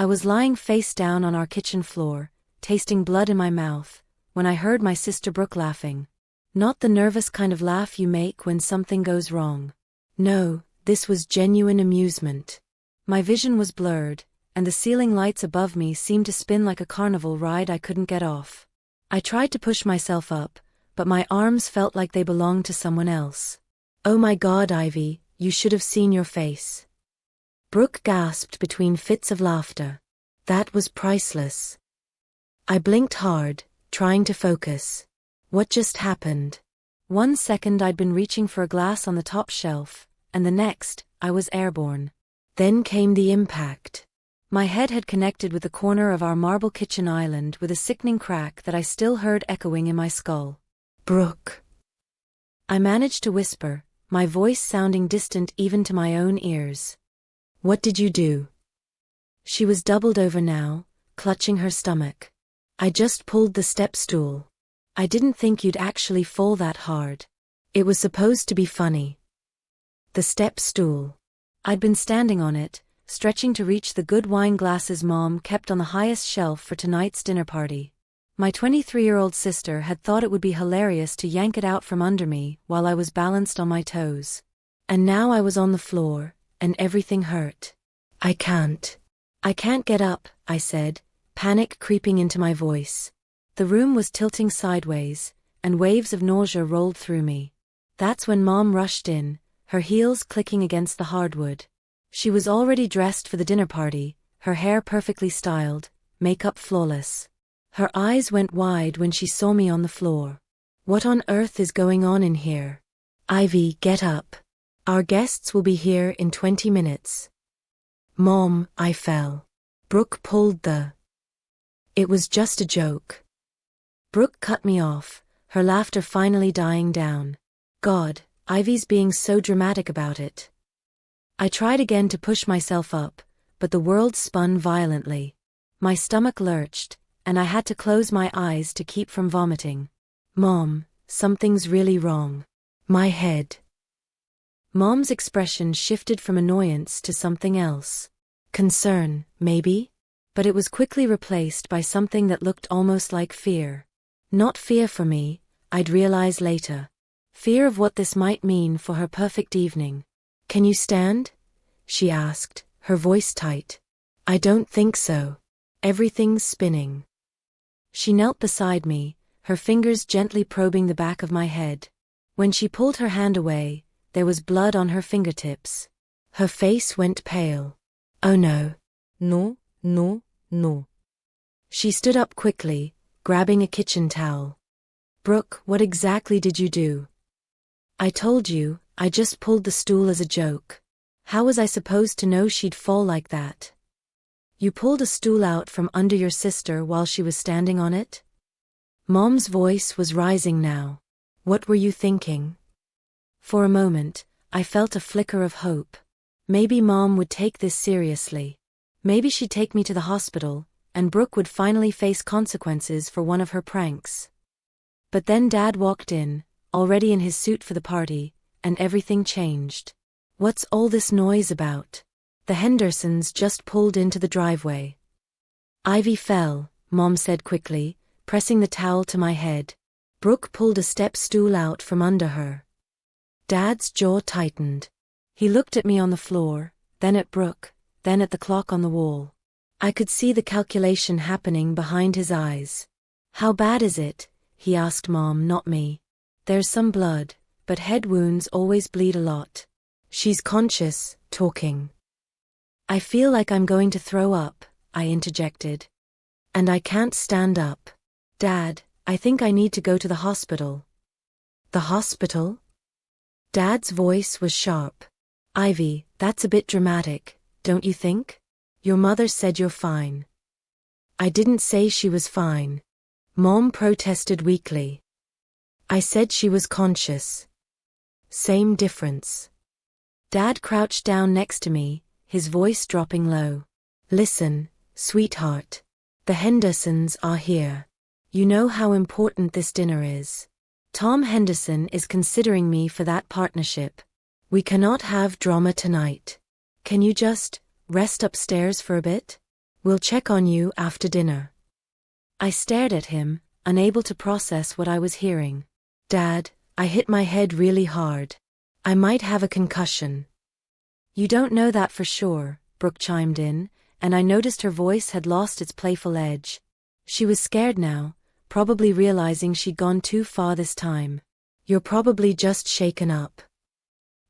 I was lying face down on our kitchen floor, tasting blood in my mouth, when I heard my sister Brooke laughing. Not the nervous kind of laugh you make when something goes wrong. No, this was genuine amusement. My vision was blurred, and the ceiling lights above me seemed to spin like a carnival ride I couldn't get off. I tried to push myself up, but my arms felt like they belonged to someone else. "Oh my God, Ivy, you should have seen your face." Brooke gasped between fits of laughter. That was priceless. I blinked hard, trying to focus. What just happened? 1 second I'd been reaching for a glass on the top shelf, and the next, I was airborne. Then came the impact. My head had connected with the corner of our marble kitchen island with a sickening crack that I still heard echoing in my skull. "Brooke." I managed to whisper, my voice sounding distant even to my own ears. "What did you do?" She was doubled over now, clutching her stomach. "I just pulled the step stool. I didn't think you'd actually fall that hard. It was supposed to be funny." The step stool. I'd been standing on it, stretching to reach the good wine glasses Mom kept on the highest shelf for tonight's dinner party. My 23-year-old sister had thought it would be hilarious to yank it out from under me while I was balanced on my toes. And now I was on the floor, and everything hurt. I can't get up," I said, panic creeping into my voice. The room was tilting sideways, and waves of nausea rolled through me. That's when Mom rushed in, her heels clicking against the hardwood. She was already dressed for the dinner party, her hair perfectly styled, makeup flawless. Her eyes went wide when she saw me on the floor. "What on earth is going on in here? Ivy, get up. Our guests will be here in 20 minutes. "Mom," I fell. Brooke pulled the... "It was just a joke." Brooke cut me off, her laughter finally dying down. God, Ivy's being so dramatic about it. I tried again to push myself up, but the world spun violently. My stomach lurched, and I had to close my eyes to keep from vomiting. "Mom, something's really wrong. My head." Mom's expression shifted from annoyance to something else. Concern, maybe? But it was quickly replaced by something that looked almost like fear. Not fear for me, I'd realize later. Fear of what this might mean for her perfect evening. "Can you stand?" she asked, her voice tight. "I don't think so. Everything's spinning." She knelt beside me, her fingers gently probing the back of my head. When she pulled her hand away, there was blood on her fingertips. Her face went pale. "Oh no. No, no, no." She stood up quickly, grabbing a kitchen towel. "Brooke, what exactly did you do?" "I told you, I just pulled the stool as a joke. How was I supposed to know she'd fall like that?" "You pulled a stool out from under your sister while she was standing on it?" Mom's voice was rising now. "What were you thinking?" For a moment, I felt a flicker of hope. Maybe Mom would take this seriously. Maybe she'd take me to the hospital, and Brooke would finally face consequences for one of her pranks. But then Dad walked in, already in his suit for the party, and everything changed. "What's all this noise about?" The Hendersons just pulled into the driveway. "Ivy fell," Mom said quickly, pressing the towel to my head. Brooke pulled a step stool out from under her. Dad's jaw tightened. He looked at me on the floor, then at Brooke, then at the clock on the wall. I could see the calculation happening behind his eyes. "How bad is it?" he asked Mom, not me. "There's some blood, but head wounds always bleed a lot. She's conscious, talking." "I feel like I'm going to throw up," I interjected. "And I can't stand up. Dad, I think I need to go to the hospital." "The hospital?" Dad's voice was sharp. "Ivy, that's a bit dramatic, don't you think? Your mother said you're fine." "I didn't say she was fine." Mom protested weakly. "I said she was conscious." Same difference. Dad crouched down next to me, his voice dropping low. "Listen, sweetheart. The Hendersons are here. You know how important this dinner is. Tom Henderson is considering me for that partnership. We cannot have drama tonight. Can you just rest upstairs for a bit?" We'll check on you after dinner. I stared at him, unable to process what I was hearing. Dad, I hit my head really hard. I might have a concussion. You don't know that for sure, Brooke chimed in, and I noticed her voice had lost its playful edge. She was scared now, probably realizing she'd gone too far this time. You're probably just shaken up.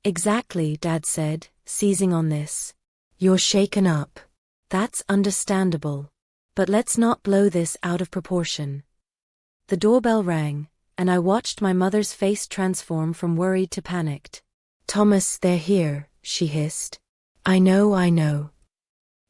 Exactly, Dad said, seizing on this. You're shaken up. That's understandable. But let's not blow this out of proportion. The doorbell rang, and I watched my mother's face transform from worried to panicked. Thomas, they're here, she hissed. I know.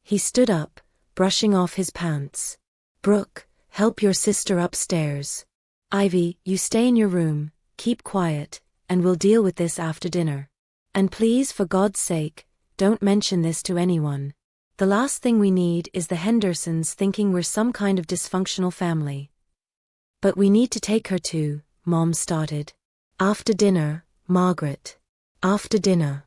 He stood up, brushing off his pants. Brooke, help your sister upstairs. Ivy, you stay in your room, keep quiet, and we'll deal with this after dinner. And please, for God's sake, don't mention this to anyone. The last thing we need is the Hendersons thinking we're some kind of dysfunctional family. But we need to take her to, Mom started. After dinner, Margaret. After dinner.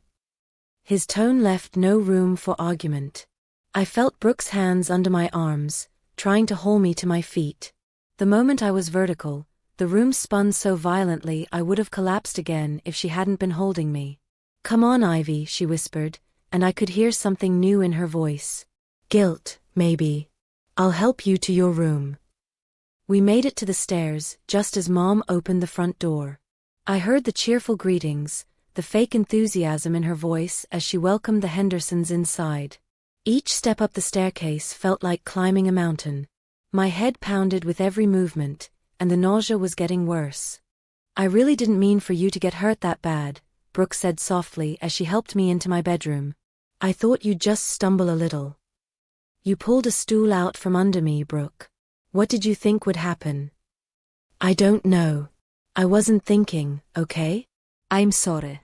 His tone left no room for argument. I felt Brooke's hands under my arms, trying to haul me to my feet. The moment I was vertical, the room spun so violently I would have collapsed again if she hadn't been holding me. Come on, Ivy, she whispered, and I could hear something new in her voice. Guilt, maybe. I'll help you to your room. We made it to the stairs, just as Mom opened the front door. I heard the cheerful greetings, the fake enthusiasm in her voice as she welcomed the Hendersons inside. Each step up the staircase felt like climbing a mountain. My head pounded with every movement, and the nausea was getting worse. I really didn't mean for you to get hurt that bad, Brooke said softly as she helped me into my bedroom. I thought you'd just stumble a little. You pulled a stool out from under me, Brooke. What did you think would happen? I don't know. I wasn't thinking, okay? I'm sorry.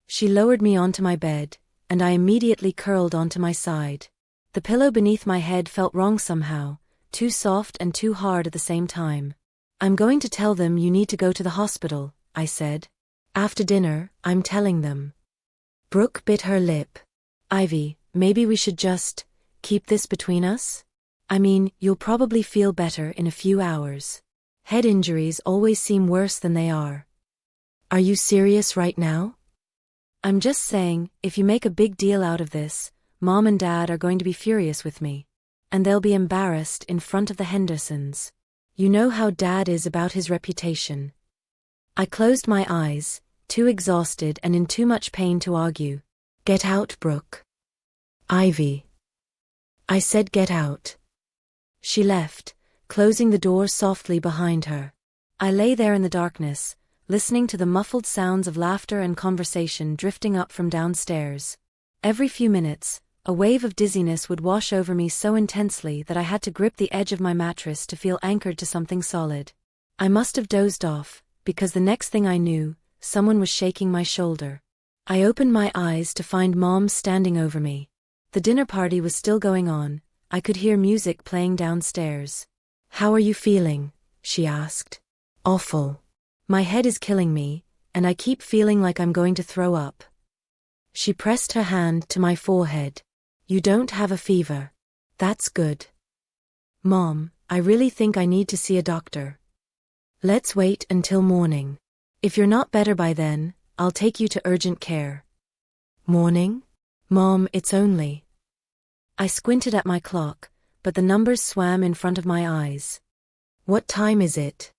She lowered me onto my bed, and I immediately curled onto my side. The pillow beneath my head felt wrong somehow, too soft and too hard at the same time. I'm going to tell them you need to go to the hospital, I said. After dinner, I'm telling them. Brooke bit her lip. Ivy, maybe we should just keep this between us? I mean, you'll probably feel better in a few hours. Head injuries always seem worse than they are. Are you serious right now? I'm just saying, if you make a big deal out of this, Mom and Dad are going to be furious with me. And they'll be embarrassed in front of the Hendersons. You know how Dad is about his reputation. I closed my eyes, too exhausted and in too much pain to argue. Get out, Brooke. Ivy. I said get out. She left, closing the door softly behind her. I lay there in the darkness, listening to the muffled sounds of laughter and conversation drifting up from downstairs. Every few minutes, a wave of dizziness would wash over me so intensely that I had to grip the edge of my mattress to feel anchored to something solid. I must have dozed off, because the next thing I knew, someone was shaking my shoulder. I opened my eyes to find Mom standing over me. The dinner party was still going on. I could hear music playing downstairs. How are you feeling? She asked. Awful. My head is killing me, and I keep feeling like I'm going to throw up. She pressed her hand to my forehead. You don't have a fever. That's good. Mom, I really think I need to see a doctor. Let's wait until morning. If you're not better by then, I'll take you to urgent care. Morning? Mom, it's only. I squinted at my clock, but the numbers swam in front of my eyes. What time is it?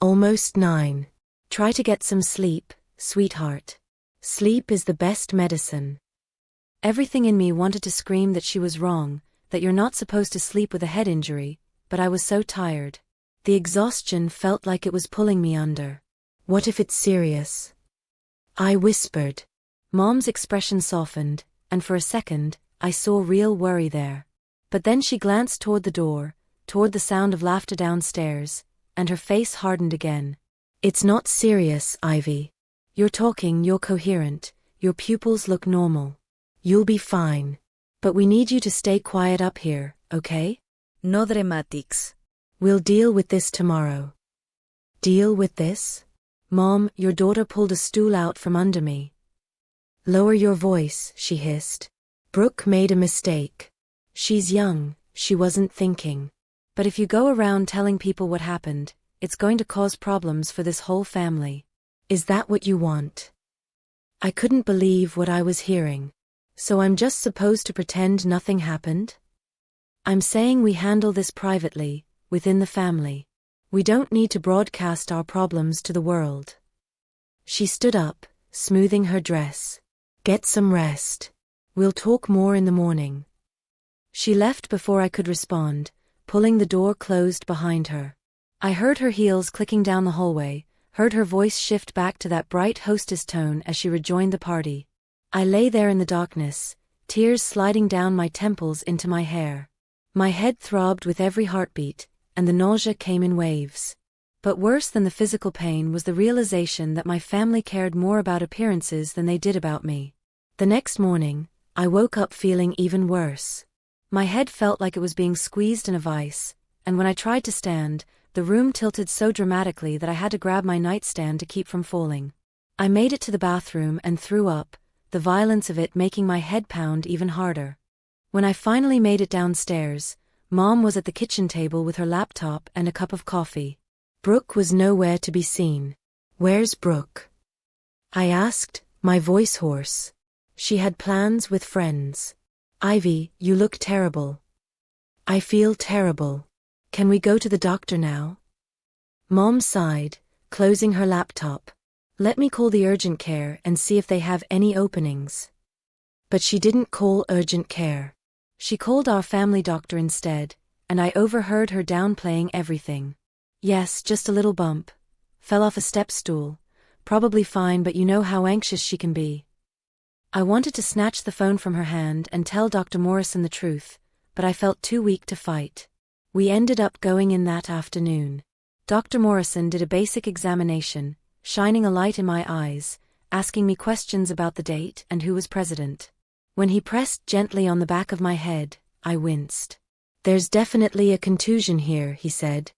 Almost 9. Try to get some sleep, sweetheart. Sleep is the best medicine. Everything in me wanted to scream that she was wrong, that you're not supposed to sleep with a head injury, but I was so tired. The exhaustion felt like it was pulling me under. What if it's serious? I whispered. Mom's expression softened, and for a second, I saw real worry there. But then she glanced toward the door, toward the sound of laughter downstairs, and her face hardened again. It's not serious, Ivy. You're talking, you're coherent, your pupils look normal. You'll be fine. But we need you to stay quiet up here, okay? No dramatics. We'll deal with this tomorrow. Deal with this? Mom, your daughter pulled a stool out from under me. Lower your voice, she hissed. Brooke made a mistake. She's young, she wasn't thinking. But if you go around telling people what happened, it's going to cause problems for this whole family. Is that what you want? I couldn't believe what I was hearing. So I'm just supposed to pretend nothing happened? I'm saying we handle this privately, within the family. We don't need to broadcast our problems to the world. She stood up, smoothing her dress. Get some rest. We'll talk more in the morning. She left before I could respond, pulling the door closed behind her. I heard her heels clicking down the hallway, heard her voice shift back to that bright hostess tone as she rejoined the party. I lay there in the darkness, tears sliding down my temples into my hair. My head throbbed with every heartbeat, and the nausea came in waves. But worse than the physical pain was the realization that my family cared more about appearances than they did about me. The next morning, I woke up feeling even worse. My head felt like it was being squeezed in a vice, and when I tried to stand, the room tilted so dramatically that I had to grab my nightstand to keep from falling. I made it to the bathroom and threw up, the violence of it making my head pound even harder. When I finally made it downstairs, Mom was at the kitchen table with her laptop and a cup of coffee. Brooke was nowhere to be seen. Where's Brooke? I asked, my voice hoarse. She had plans with friends. Ivy, you look terrible. I feel terrible. Can we go to the doctor now? Mom sighed, closing her laptop. Let me call the urgent care and see if they have any openings. But she didn't call urgent care. She called our family doctor instead, and I overheard her downplaying everything. Yes, just a little bump. Fell off a step stool. Probably fine, but you know how anxious she can be. I wanted to snatch the phone from her hand and tell Dr. Morrison the truth, but I felt too weak to fight. We ended up going in that afternoon. Dr. Morrison did a basic examination, shining a light in my eyes, asking me questions about the date and who was president. When he pressed gently on the back of my head, I winced. There's definitely a contusion here, he said.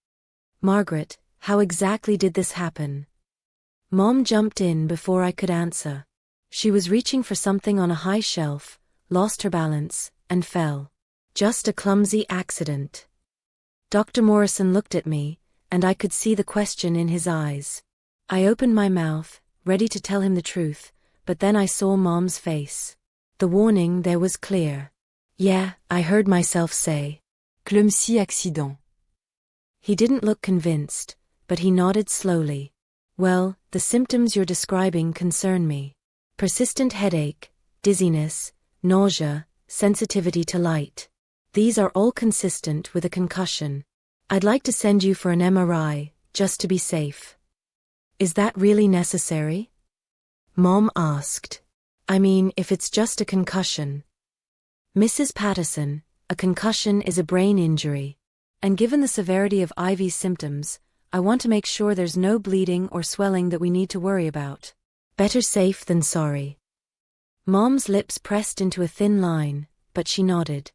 Margaret, how exactly did this happen? Mom jumped in before I could answer. She was reaching for something on a high shelf, lost her balance, and fell. Just a clumsy accident. Dr. Morrison looked at me, and I could see the question in his eyes. I opened my mouth, ready to tell him the truth, but then I saw Mom's face. The warning there was clear. Yeah, I heard myself say. Clumsy accident. He didn't look convinced, but he nodded slowly. Well, the symptoms you're describing concern me. Persistent headache, dizziness, nausea, sensitivity to light. These are all consistent with a concussion. I'd like to send you for an MRI, just to be safe. Is that really necessary? Mom asked. I mean, if it's just a concussion. Mrs. Patterson, a concussion is a brain injury. And given the severity of Ivy's symptoms, I want to make sure there's no bleeding or swelling that we need to worry about. Better safe than sorry. Mom's lips pressed into a thin line, but she nodded.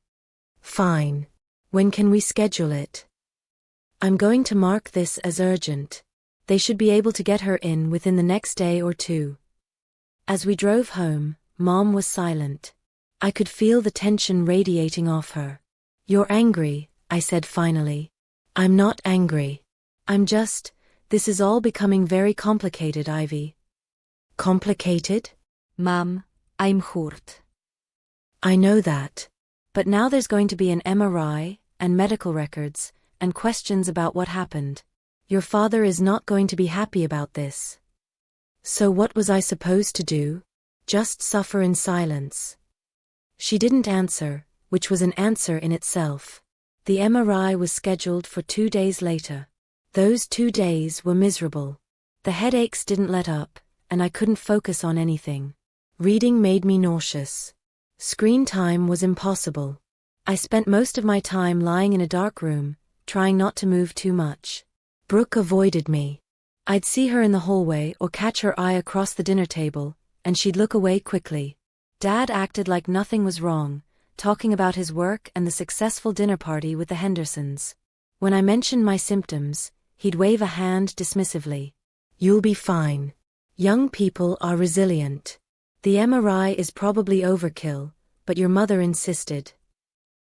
Fine. When can we schedule it? I'm going to mark this as urgent. They should be able to get her in within the next day or two. As we drove home, Mom was silent. I could feel the tension radiating off her. You're angry, I said finally. I'm not angry. This is all becoming very complicated, Ivy. Complicated? Mom, I'm hurt. I know that. But now there's going to be an MRI, and medical records, and questions about what happened. Your father is not going to be happy about this. So what was I supposed to do? Just suffer in silence. She didn't answer, which was an answer in itself. The MRI was scheduled for 2 days later. Those 2 days were miserable. The headaches didn't let up, and I couldn't focus on anything. Reading made me nauseous. Screen time was impossible. I spent most of my time lying in a dark room, trying not to move too much. Brooke avoided me. I'd see her in the hallway or catch her eye across the dinner table, and she'd look away quickly. Dad acted like nothing was wrong, talking about his work and the successful dinner party with the Hendersons. When I mentioned my symptoms, he'd wave a hand dismissively. You'll be fine. Young people are resilient. The MRI is probably overkill, but your mother insisted.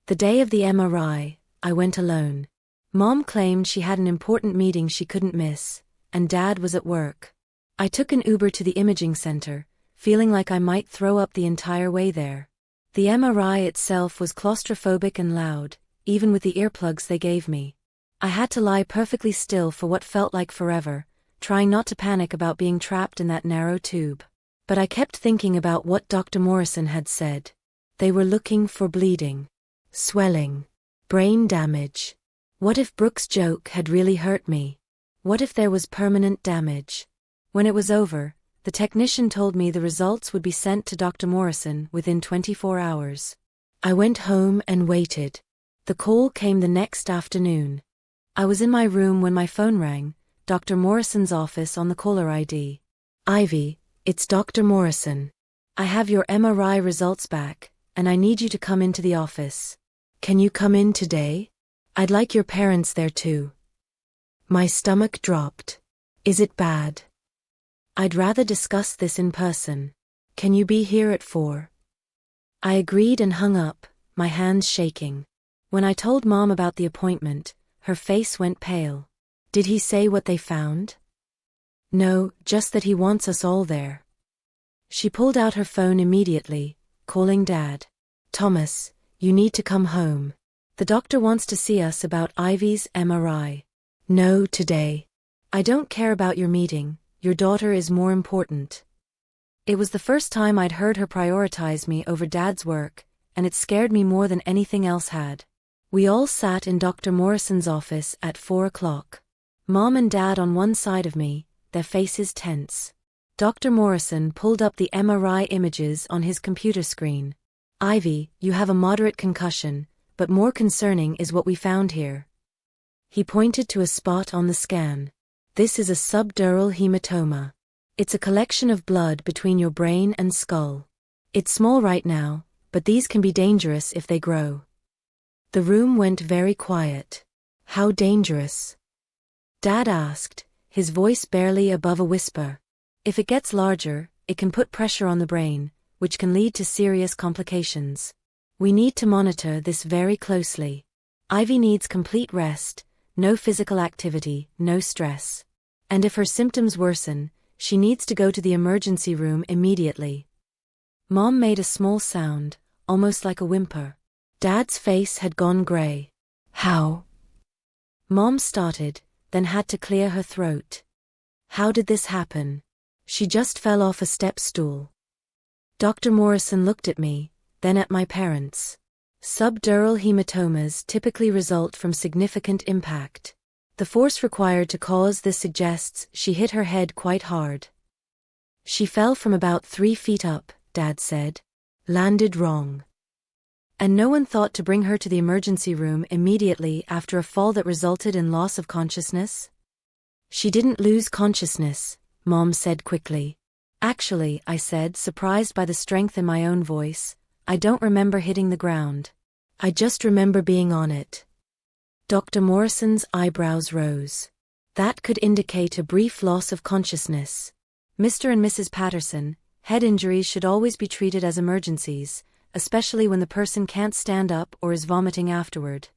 The day of the MRI, I went alone. Mom claimed she had an important meeting she couldn't miss, and Dad was at work. I took an Uber to the imaging center, feeling like I might throw up the entire way there. The MRI itself was claustrophobic and loud, even with the earplugs they gave me. I had to lie perfectly still for what felt like forever, trying not to panic about being trapped in that narrow tube. But I kept thinking about what Dr. Morrison had said. They were looking for bleeding, swelling, brain damage. What if Brooke's joke had really hurt me? What if there was permanent damage? When it was over, the technician told me the results would be sent to Dr. Morrison within 24 hours. I went home and waited. The call came the next afternoon. I was in my room when my phone rang, Dr. Morrison's office on the caller ID. Ivy, it's Dr. Morrison. I have your MRI results back, and I need you to come into the office. Can you come in today? I'd like your parents there too. My stomach dropped. Is it bad? I'd rather discuss this in person. Can you be here at 4? I agreed and hung up, my hands shaking. When I told Mom about the appointment, her face went pale. Did he say what they found? No, just that he wants us all there. She pulled out her phone immediately, calling Dad. Thomas, you need to come home. The doctor wants to see us about Ivy's MRI. No, today. I don't care about your meeting. Your daughter is more important. It was the first time I'd heard her prioritize me over Dad's work, and it scared me more than anything else had. We all sat in Dr. Morrison's office at 4 o'clock. Mom and Dad on one side of me, their faces tense. Dr. Morrison pulled up the MRI images on his computer screen. Ivy, you have a moderate concussion, but more concerning is what we found here. He pointed to a spot on the scan. This is a subdural hematoma. It's a collection of blood between your brain and skull. It's small right now, but these can be dangerous if they grow. The room went very quiet. How dangerous? Dad asked, his voice barely above a whisper. If it gets larger, it can put pressure on the brain, which can lead to serious complications. We need to monitor this very closely. Ivy needs complete rest, no physical activity, no stress. And if her symptoms worsen, she needs to go to the emergency room immediately. Mom made a small sound, almost like a whimper. Dad's face had gone gray. How? Mom started, then had to clear her throat. How did this happen? She just fell off a step stool. Dr. Morrison looked at me, then at my parents. Subdural hematomas typically result from significant impact. The force required to cause this suggests she hit her head quite hard. She fell from about 3 feet up, Dad said. Landed wrong. And no one thought to bring her to the emergency room immediately after a fall that resulted in loss of consciousness? She didn't lose consciousness, Mom said quickly. Actually, I said, surprised by the strength in my own voice, I don't remember hitting the ground. I just remember being on it. Dr. Morrison's eyebrows rose. That could indicate a brief loss of consciousness. Mr. and Mrs. Patterson, head injuries should always be treated as emergencies, especially when the person can't stand up or is vomiting afterward.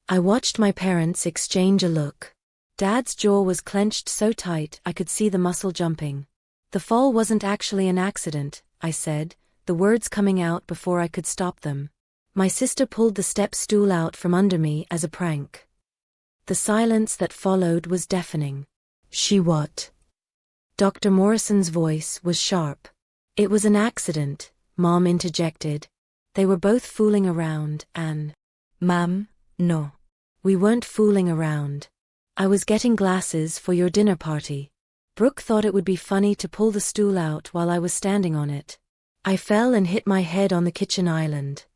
I watched my parents exchange a look. Dad's jaw was clenched so tight I could see the muscle jumping. The fall wasn't actually an accident, I said, the words coming out before I could stop them. My sister pulled the step stool out from under me as a prank. The silence that followed was deafening. She what? Dr. Morrison's voice was sharp. It was an accident, Mom interjected. They were both fooling around and... Ma'am, no. We weren't fooling around. I was getting glasses for your dinner party. Brooke thought it would be funny to pull the stool out while I was standing on it. I fell and hit my head on the kitchen island.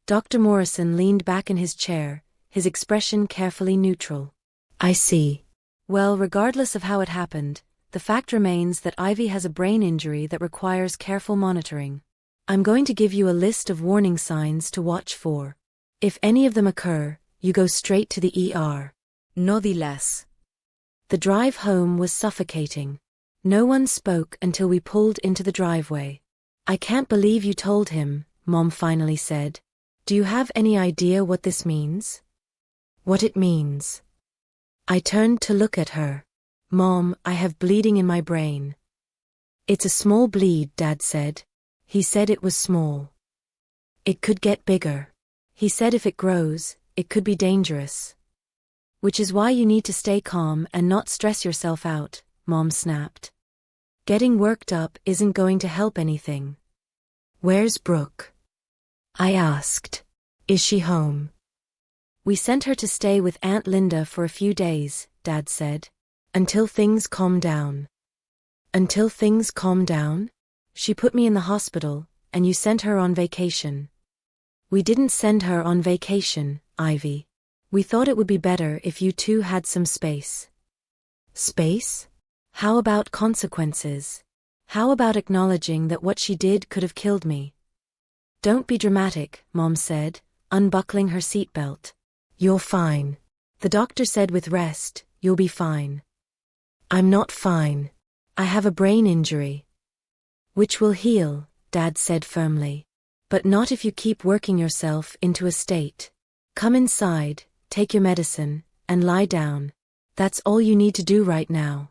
Dr. Morrison leaned back in his chair, his expression carefully neutral. I see. Well, regardless of how it happened, the fact remains that Ivy has a brain injury that requires careful monitoring. I'm going to give you a list of warning signs to watch for. If any of them occur, you go straight to the ER. No dilas. The drive home was suffocating. No one spoke until we pulled into the driveway. I can't believe you told him, Mom finally said. Do you have any idea what this means? What it means? I turned to look at her. Mom, I have bleeding in my brain. It's a small bleed, Dad said. He said it was small. It could get bigger. He said if it grows, it could be dangerous. Which is why you need to stay calm and not stress yourself out, Mom snapped. Getting worked up isn't going to help anything. Where's Brooke? I asked. Is she home? We sent her to stay with Aunt Linda for a few days, Dad said. Until things calm down. Until things calm down? She put me in the hospital, and you sent her on vacation. We didn't send her on vacation, Ivy. We thought it would be better if you two had some space. Space? How about consequences? How about acknowledging that what she did could have killed me? Don't be dramatic, Mom said, unbuckling her seatbelt. You're fine. The doctor said with rest, you'll be fine. I'm not fine. I have a brain injury. Which will heal, Dad said firmly. But not if you keep working yourself into a state. Come inside, take your medicine, and lie down. That's all you need to do right now.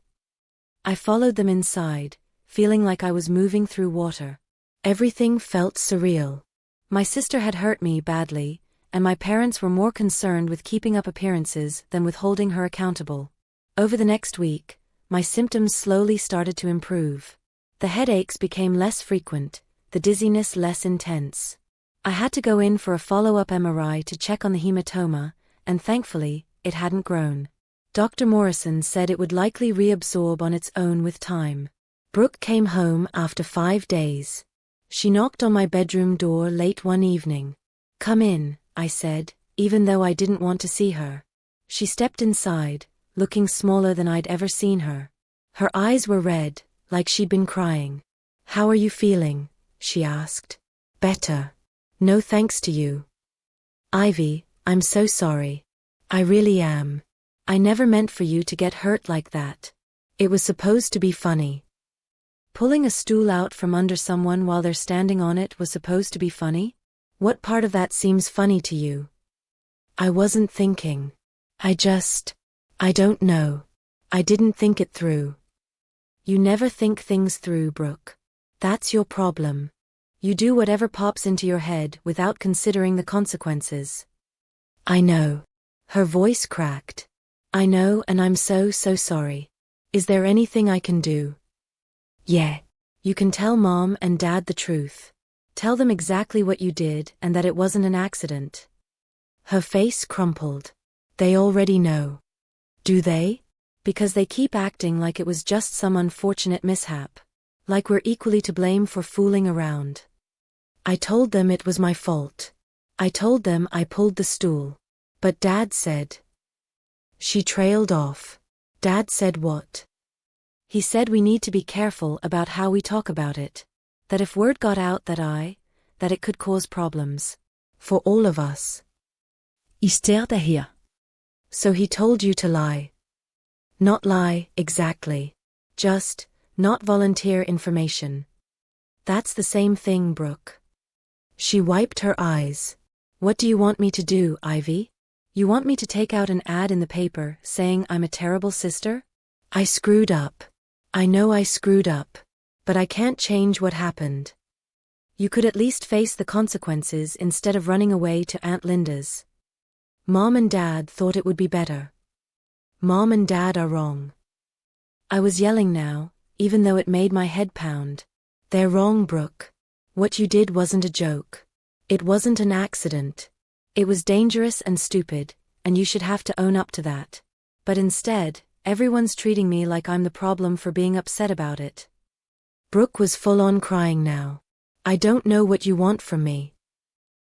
I followed them inside, feeling like I was moving through water. Everything felt surreal. My sister had hurt me badly, and my parents were more concerned with keeping up appearances than with holding her accountable. Over the next week, my symptoms slowly started to improve. The headaches became less frequent, the dizziness less intense. I had to go in for a follow-up MRI to check on the hematoma, and thankfully, it hadn't grown. Dr. Morrison said it would likely reabsorb on its own with time. Brooke came home after 5 days. She knocked on my bedroom door late one evening. Come in, I said, even though I didn't want to see her. She stepped inside, looking smaller than I'd ever seen her. Her eyes were red, like she'd been crying. How are you feeling? She asked. Better. No thanks to you. Ivy, I'm so sorry. I really am. I never meant for you to get hurt like that. It was supposed to be funny. Pulling a stool out from under someone while they're standing on it was supposed to be funny? What part of that seems funny to you? I wasn't thinking. I don't know. I didn't think it through. You never think things through, Brooke. That's your problem. You do whatever pops into your head without considering the consequences. I know. Her voice cracked. I know, and I'm so sorry. Is there anything I can do? Yeah. You can tell Mom and Dad the truth. Tell them exactly what you did and that it wasn't an accident. Her face crumpled. They already know. Do they? Because they keep acting like it was just some unfortunate mishap. Like we're equally to blame for fooling around. I told them it was my fault. I told them I pulled the stool. But Dad said. She trailed off. Dad said what? He said we need to be careful about how we talk about it. That if word got out that it could cause problems. For all of us. I stared at her. So he told you to lie. Not lie, exactly. Just, not volunteer information. That's the same thing, Brooke. She wiped her eyes. What do you want me to do, Ivy? You want me to take out an ad in the paper saying I'm a terrible sister? I screwed up. I know I screwed up. But I can't change what happened. You could at least face the consequences instead of running away to Aunt Linda's. Mom and Dad thought it would be better. Mom and Dad are wrong. I was yelling now, even though it made my head pound. They're wrong, Brooke. What you did wasn't a joke. It wasn't an accident. It was dangerous and stupid, and you should have to own up to that. But instead, everyone's treating me like I'm the problem for being upset about it. Brooke was full-on crying now. I don't know what you want from me.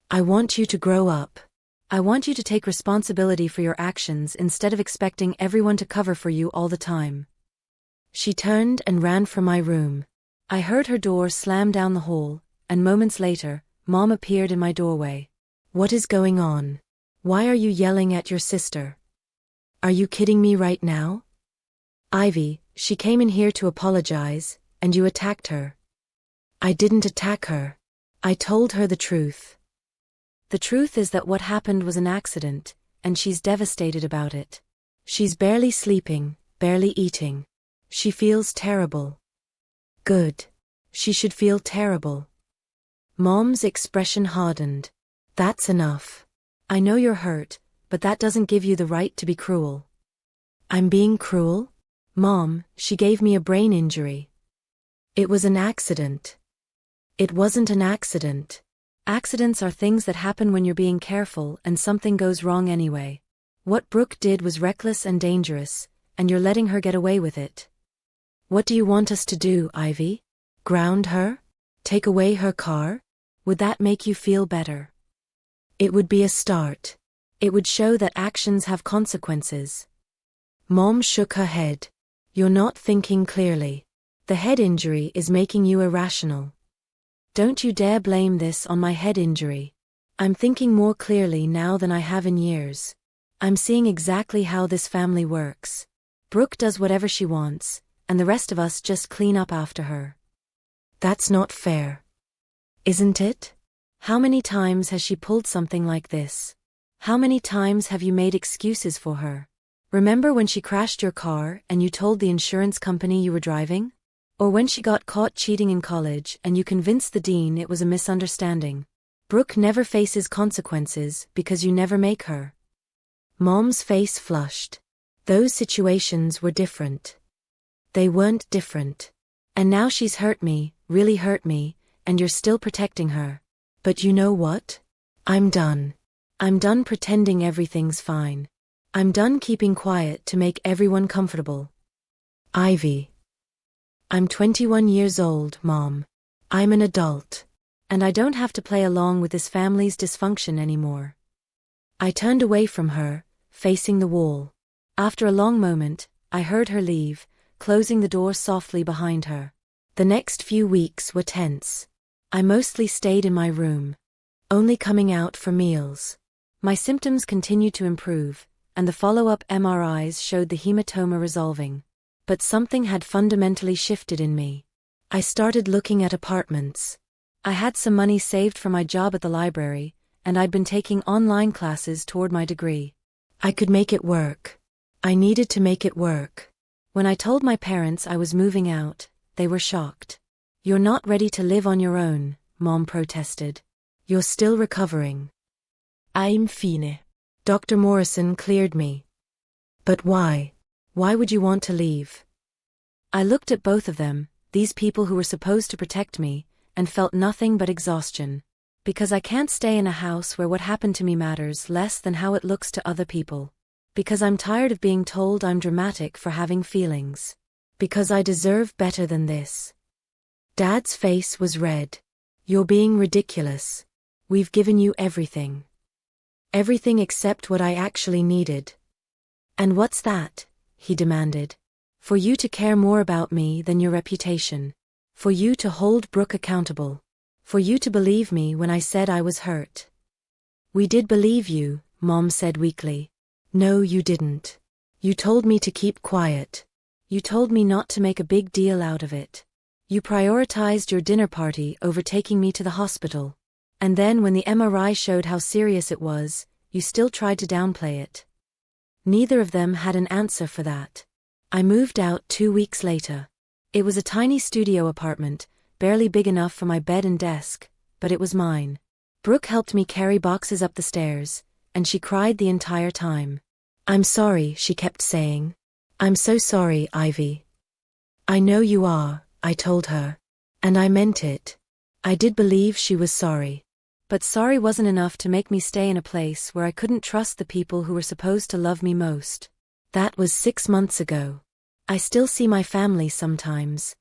I want you to grow up. I want you to take responsibility for your actions instead of expecting everyone to cover for you all the time. She turned and ran from my room. I heard her door slam down the hall, and moments later, Mom appeared in my doorway. What is going on? Why are you yelling at your sister? Are you kidding me right now? Ivy, she came in here to apologize, and you attacked her. I didn't attack her. I told her the truth. The truth is that what happened was an accident, and she's devastated about it. She's barely sleeping, barely eating. She feels terrible. Good. She should feel terrible. Mom's expression hardened. That's enough. I know you're hurt, but that doesn't give you the right to be cruel. I'm being cruel? Mom, she gave me a brain injury. It was an accident. It wasn't an accident. Accidents are things that happen when you're being careful and something goes wrong anyway. What Brooke did was reckless and dangerous, and you're letting her get away with it. What do you want us to do, Ivy? Ground her? Take away her car? Would that make you feel better? It would be a start. It would show that actions have consequences. Mom shook her head. You're not thinking clearly. The head injury is making you irrational. Don't you dare blame this on my head injury. I'm thinking more clearly now than I have in years. I'm seeing exactly how this family works. Brooke does whatever she wants, and the rest of us just clean up after her. That's not fair. Isn't it? How many times has she pulled something like this? How many times have you made excuses for her? Remember when she crashed your car and you told the insurance company you were driving? Or when she got caught cheating in college and you convinced the dean it was a misunderstanding? Brooke never faces consequences because you never make her. Mom's face flushed. Those situations were different. They weren't different. And now she's hurt me, really hurt me, and you're still protecting her. But you know what? I'm done. I'm done pretending everything's fine. I'm done keeping quiet to make everyone comfortable. Ivy. I'm 21 years old, Mom. I'm an adult. And I don't have to play along with this family's dysfunction anymore. I turned away from her, facing the wall. After a long moment, I heard her leave, closing the door softly behind her. The next few weeks were tense. I mostly stayed in my room, only coming out for meals. My symptoms continued to improve, and the follow-up MRIs showed the hematoma resolving. But something had fundamentally shifted in me. I started looking at apartments. I had some money saved from my job at the library, and I'd been taking online classes toward my degree. I could make it work. I needed to make it work. When I told my parents I was moving out, they were shocked. You're not ready to live on your own, Mom protested. You're still recovering. I'm fine. Dr. Morrison cleared me. But why? Why would you want to leave? I looked at both of them, these people who were supposed to protect me, and felt nothing but exhaustion. Because I can't stay in a house where what happened to me matters less than how it looks to other people. Because I'm tired of being told I'm dramatic for having feelings. Because I deserve better than this. Dad's face was red. You're being ridiculous. We've given you everything. Everything except what I actually needed. And what's that? He demanded. For you to care more about me than your reputation. For you to hold Brooke accountable. For you to believe me when I said I was hurt. We did believe you, Mom said weakly. No, you didn't. You told me to keep quiet. You told me not to make a big deal out of it. You prioritized your dinner party over taking me to the hospital. And then when the MRI showed how serious it was, you still tried to downplay it. Neither of them had an answer for that. I moved out 2 weeks later. It was a tiny studio apartment, barely big enough for my bed and desk, but it was mine. Brooke helped me carry boxes up the stairs, and she cried the entire time. I'm sorry, she kept saying. I'm so sorry, Ivy. I know you are, I told her. And I meant it. I did believe she was sorry. But sorry wasn't enough to make me stay in a place where I couldn't trust the people who were supposed to love me most. That was 6 months ago. I still see my family sometimes.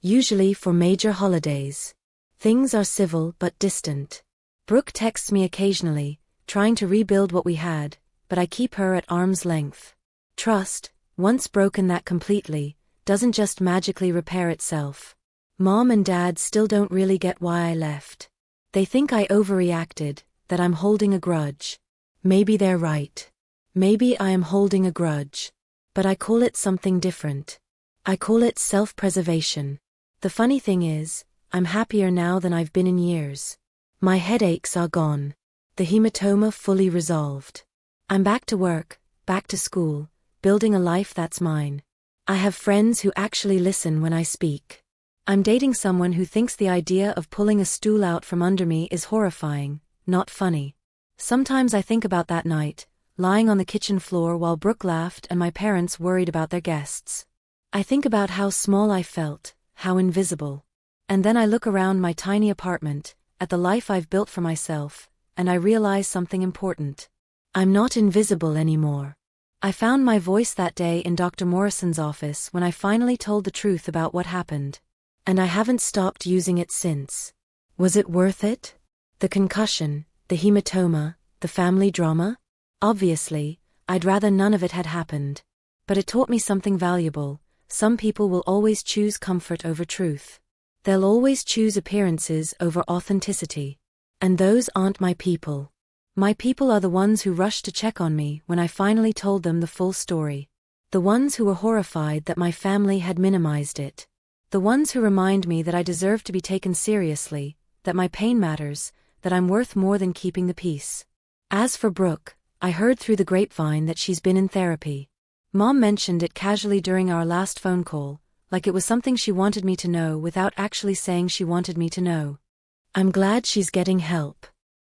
Usually for major holidays. Things are civil but distant. Brooke texts me occasionally, trying to rebuild what we had, but I keep her at arm's length. Trust, once broken that completely, doesn't just magically repair itself. Mom and Dad still don't really get why I left. They think I overreacted, that I'm holding a grudge. Maybe they're right. Maybe I am holding a grudge. But I call it something different. I call it self-preservation. The funny thing is, I'm happier now than I've been in years. My headaches are gone. The hematoma fully resolved. I'm back to work, back to school, building a life that's mine. I have friends who actually listen when I speak. I'm dating someone who thinks the idea of pulling a stool out from under me is horrifying, not funny. Sometimes I think about that night, lying on the kitchen floor while Brooke laughed and my parents worried about their guests. I think about how small I felt, how invisible. And then I look around my tiny apartment, at the life I've built for myself, and I realize something important. I'm not invisible anymore. I found my voice that day in Dr. Morrison's office when I finally told the truth about what happened. And I haven't stopped using it since. Was it worth it? The concussion, the hematoma, the family drama? Obviously, I'd rather none of it had happened. But it taught me something valuable. Some people will always choose comfort over truth. They'll always choose appearances over authenticity. And those aren't my people. My people are the ones who rushed to check on me when I finally told them the full story. The ones who were horrified that my family had minimized it. The ones who remind me that I deserve to be taken seriously, that my pain matters, that I'm worth more than keeping the peace. As for Brooke, I heard through the grapevine that she's been in therapy. Mom mentioned it casually during our last phone call, like it was something she wanted me to know without actually saying she wanted me to know. I'm glad she's getting help.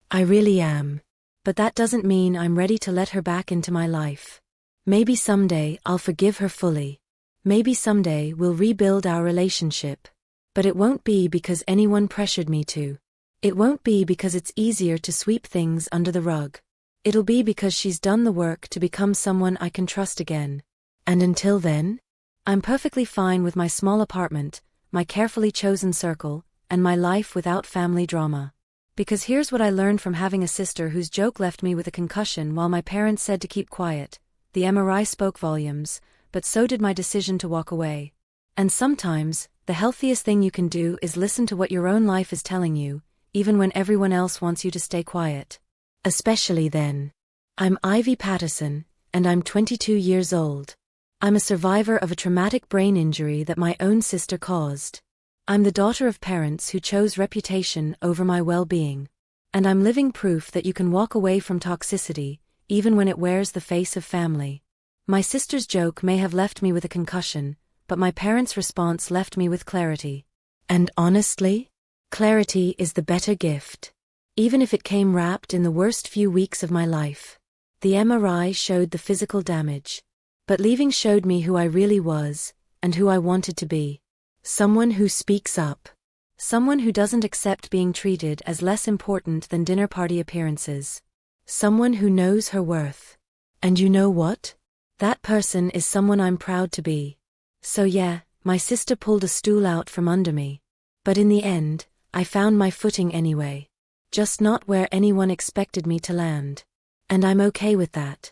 I really am. But that doesn't mean I'm ready to let her back into my life. Maybe someday I'll forgive her fully. Maybe someday we'll rebuild our relationship. But it won't be because anyone pressured me to. It won't be because it's easier to sweep things under the rug. It'll be because she's done the work to become someone I can trust again. And until then, I'm perfectly fine with my small apartment, my carefully chosen circle, and my life without family drama. Because here's what I learned from having a sister whose joke left me with a concussion while my parents said to keep quiet. The MRI spoke volumes, but so did my decision to walk away. And sometimes, the healthiest thing you can do is listen to what your own life is telling you, even when everyone else wants you to stay quiet. Especially then. I'm Ivy Patterson, and I'm 22 years old. I'm a survivor of a traumatic brain injury that my own sister caused. I'm the daughter of parents who chose reputation over my well-being. And I'm living proof that you can walk away from toxicity, even when it wears the face of family. My sister's joke may have left me with a concussion, but my parents' response left me with clarity. And honestly, clarity is the better gift. Even if it came wrapped in the worst few weeks of my life. The MRI showed the physical damage. But leaving showed me who I really was, and who I wanted to be. Someone who speaks up. Someone who doesn't accept being treated as less important than dinner party appearances. Someone who knows her worth. And you know what? That person is someone I'm proud to be. So yeah, my sister pulled a stool out from under me. But in the end, I found my footing anyway. Just not where anyone expected me to land. And I'm okay with that.